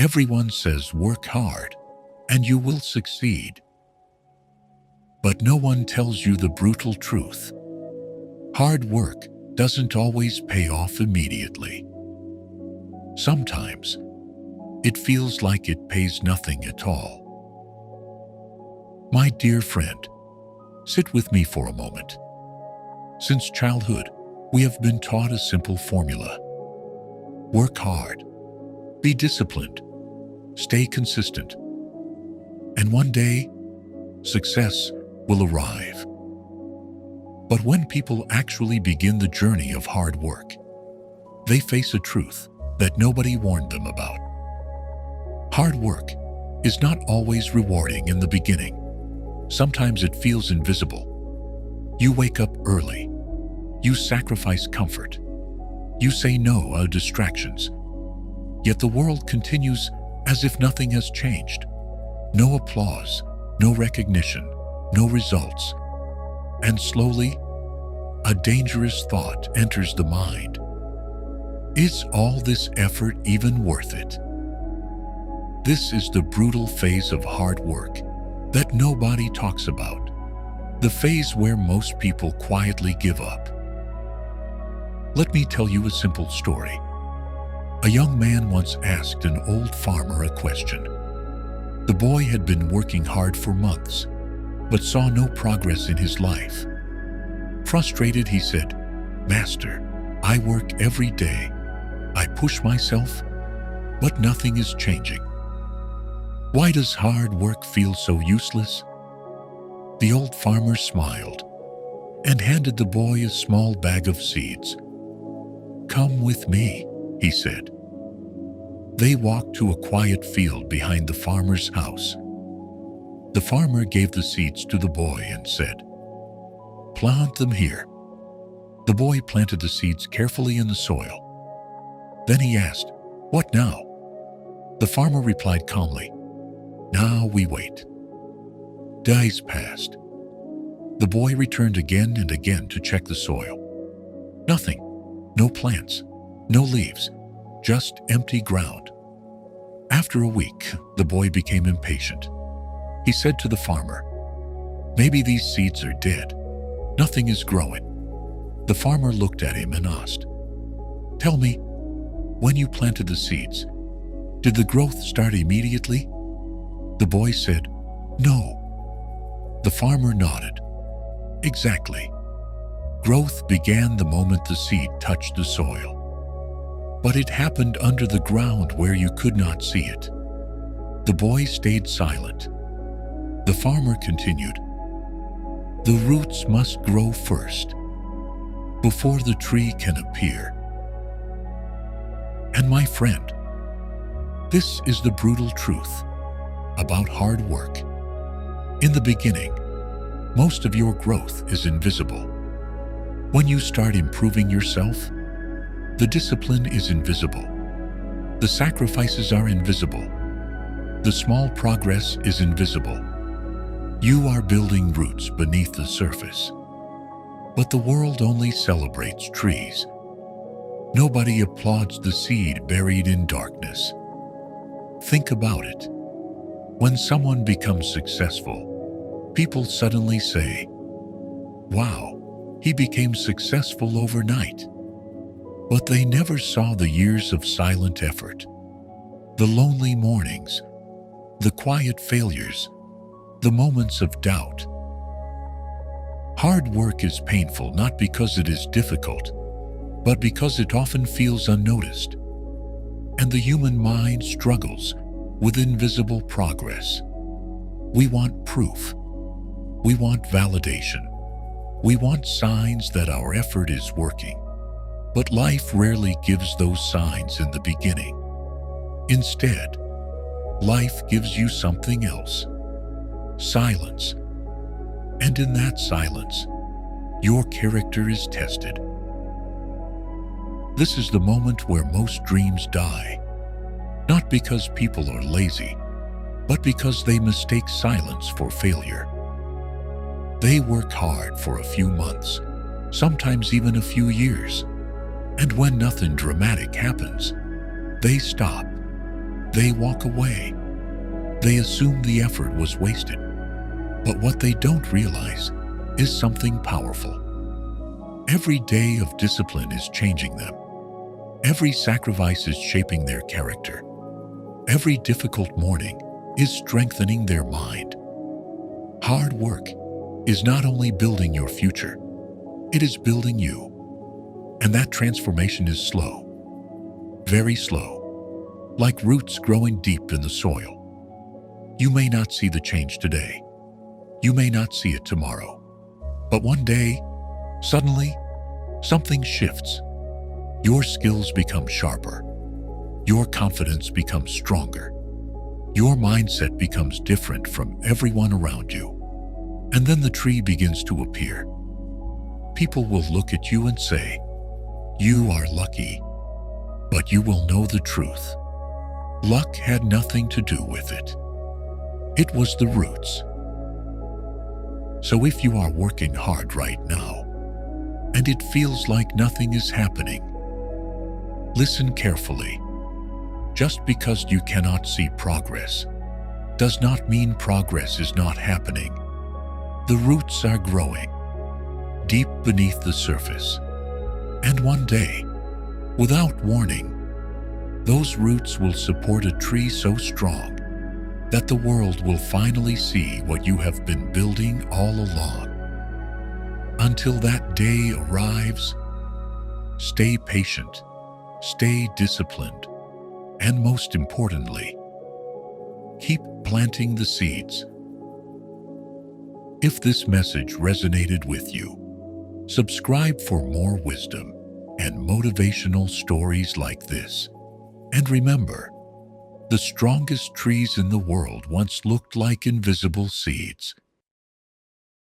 Everyone says work hard and you will succeed. But no one tells you the brutal truth. Hard work doesn't always pay off immediately. Sometimes it feels like it pays nothing at all. My dear friend, sit with me for a moment. Since childhood, we have been taught a simple formula. Work hard, be disciplined, stay consistent, and one day, success will arrive. But when people actually begin the journey of hard work, they face a truth that nobody warned them about. Hard work is not always rewarding in the beginning. Sometimes it feels invisible. You wake up early. You sacrifice comfort. You say no to distractions. Yet the world continues as if nothing has changed. No applause, no recognition, no results. And slowly, a dangerous thought enters the mind. Is all this effort even worth it? This is the brutal phase of hard work that nobody talks about. The phase where most people quietly give up. Let me tell you a simple story. A young man once asked an old farmer a question. The boy had been working hard for months, but saw no progress in his life. Frustrated, he said, "Master, I work every day. I push myself, but nothing is changing. Why does hard work feel so useless?" The old farmer smiled and handed the boy a small bag of seeds. "Come with me," he said. They walked to a quiet field behind the farmer's house. The farmer gave the seeds to the boy and said, "Plant them here." The boy planted the seeds carefully in the soil. Then he asked, "What now?" The farmer replied calmly, "Now we wait." Days passed. The boy returned again and again to check the soil. Nothing. No plants, no leaves, just empty ground. After a week, the boy became impatient. He said to the farmer, "Maybe these seeds are dead. Nothing is growing." The farmer looked at him and asked, "Tell me, when you planted the seeds, did the growth start immediately?" The boy said, "No." The farmer nodded. "Exactly. Growth began the moment the seed touched the soil. But it happened under the ground where you could not see it." The boy stayed silent. The farmer continued, "The roots must grow first, before the tree can appear." And my friend, this is the brutal truth about hard work. In the beginning, most of your growth is invisible. When you start improving yourself, the discipline is invisible. The sacrifices are invisible. The small progress is invisible. You are building roots beneath the surface. But the world only celebrates trees. Nobody applauds the seed buried in darkness. Think about it. When someone becomes successful, people suddenly say, "Wow, he became successful overnight." But they never saw the years of silent effort, the lonely mornings, the quiet failures, the moments of doubt. Hard work is painful not because it is difficult, but because it often feels unnoticed. And the human mind struggles with invisible progress. We want proof. We want validation. We want signs that our effort is working. But life rarely gives those signs in the beginning. Instead, life gives you something else: silence. And in that silence, your character is tested. This is the moment where most dreams die, not because people are lazy, but because they mistake silence for failure. They work hard for a few months, sometimes even a few years, and when nothing dramatic happens, they stop. They walk away. They assume the effort was wasted. But what they don't realize is something powerful. Every day of discipline is changing them. Every sacrifice is shaping their character. Every difficult morning is strengthening their mind. Hard work is not only building your future, it is building you. And that transformation is slow, very slow, like roots growing deep in the soil. You may not see the change today. You may not see it tomorrow. But one day, suddenly, something shifts. Your skills become sharper. Your confidence becomes stronger. Your mindset becomes different from everyone around you. And then the tree begins to appear. People will look at you and say, "You are lucky." But you will know the truth. Luck had nothing to do with it. It was the roots. So if you are working hard right now, and it feels like nothing is happening, listen carefully. Just because you cannot see progress does not mean progress is not happening. The roots are growing deep beneath the surface. And one day, without warning, those roots will support a tree so strong that the world will finally see what you have been building all along. Until that day arrives, stay patient, stay disciplined, and most importantly, keep planting the seeds. If this message resonated with you, subscribe for more wisdom and motivational stories like this. And remember, the strongest trees in the world once looked like invisible seeds.